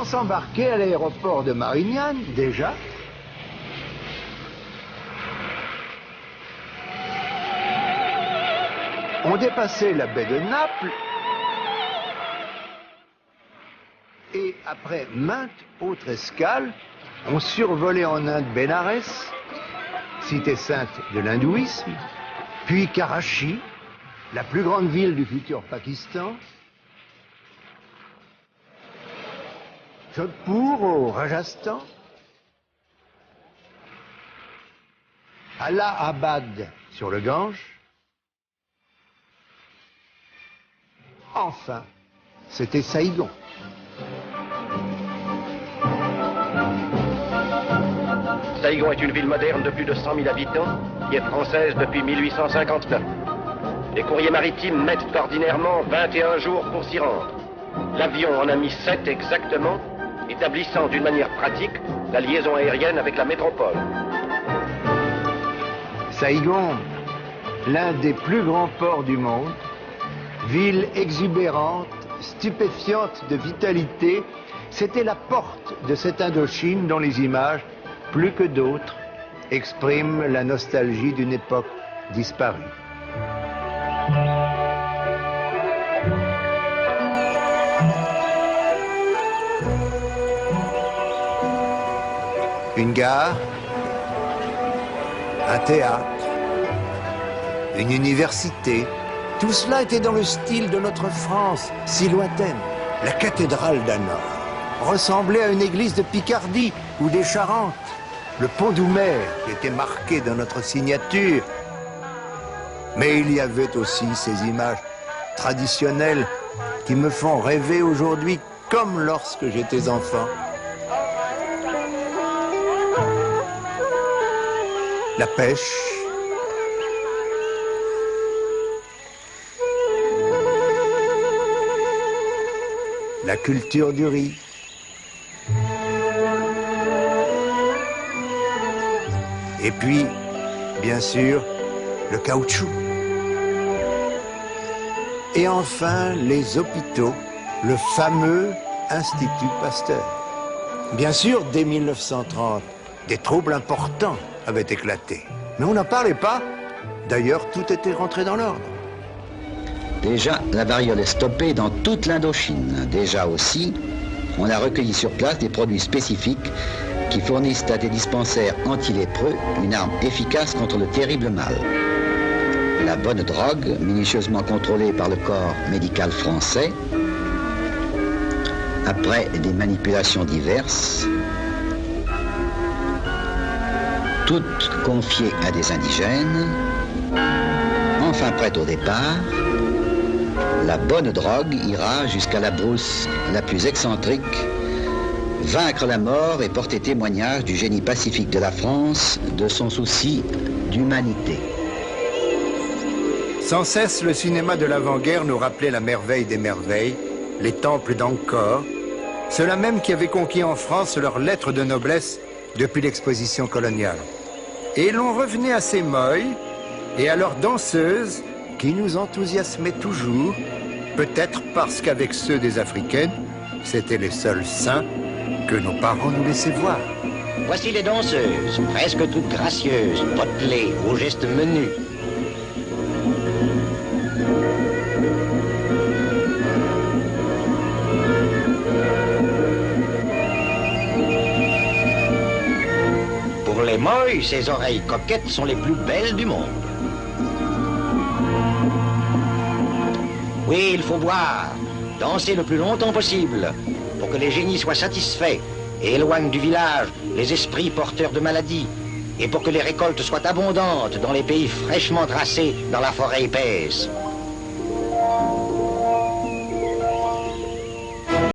On s'embarquait à l'aéroport de Marignane, déjà. On dépassait la baie de Naples. Et après maintes autres escales, on survolait en Inde Bénarès, cité sainte de l'hindouisme, puis Karachi, la plus grande ville du futur Pakistan, Jodhpur au Rajasthan, Allahabad sur le Gange. Enfin, c'était Saïgon. Saïgon est une ville moderne de plus de 100 000 habitants qui est française depuis 1859. Les courriers maritimes mettent ordinairement 21 jours pour s'y rendre. L'avion en a mis 7 exactement, établissant d'une manière pratique la liaison aérienne avec la métropole. Saïgon, l'un des plus grands ports du monde, ville exubérante, stupéfiante de vitalité, c'était la porte de cette Indochine dont les images, plus que d'autres, expriment la nostalgie d'une époque disparue. Une gare, un théâtre, une université, tout cela était dans le style de notre France, si lointaine. La cathédrale d'Hanovre ressemblait à une église de Picardie ou des Charentes. Le pont d'Oumer qui était marqué dans notre signature. Mais il y avait aussi ces images traditionnelles qui me font rêver aujourd'hui comme lorsque j'étais enfant. La pêche, la culture du riz, et puis, bien sûr, le caoutchouc. Et enfin, les hôpitaux, le fameux Institut Pasteur. Bien sûr, dès 1930, des troubles importants avaient éclaté. Mais on n'en parlait pas. D'ailleurs, tout était rentré dans l'ordre. Déjà, la variole est stoppée dans toute l'Indochine. Déjà aussi, on a recueilli sur place des produits spécifiques qui fournissent à des dispensaires anti-lépreux une arme efficace contre le terrible mal. La bonne drogue, minutieusement contrôlée par le corps médical français, après des manipulations diverses, toutes confiées à des indigènes, enfin prête au départ, la bonne drogue ira jusqu'à la brousse la plus excentrique, vaincre la mort et porter témoignage du génie pacifique de la France, de son souci d'humanité. Sans cesse, le cinéma de l'avant-guerre nous rappelait la merveille des merveilles, les temples d'Angkor, ceux-là même qui avaient conquis en France leurs lettres de noblesse depuis l'exposition coloniale. Et l'on revenait à ces moïs et à leurs danseuses qui nous enthousiasmaient toujours, peut-être parce qu'avec ceux des Africaines, c'étaient les seuls saints que nos parents nous laissaient voir. Voici les danseuses, presque toutes gracieuses, potelées, aux gestes menus. Pour les moïs, ces oreilles coquettes sont les plus belles du monde. Oui, il faut boire, danser le plus longtemps possible, pour que les génies soient satisfaits et éloignent du village les esprits porteurs de maladies, et pour que les récoltes soient abondantes dans les pays fraîchement tracés dans la forêt épaisse.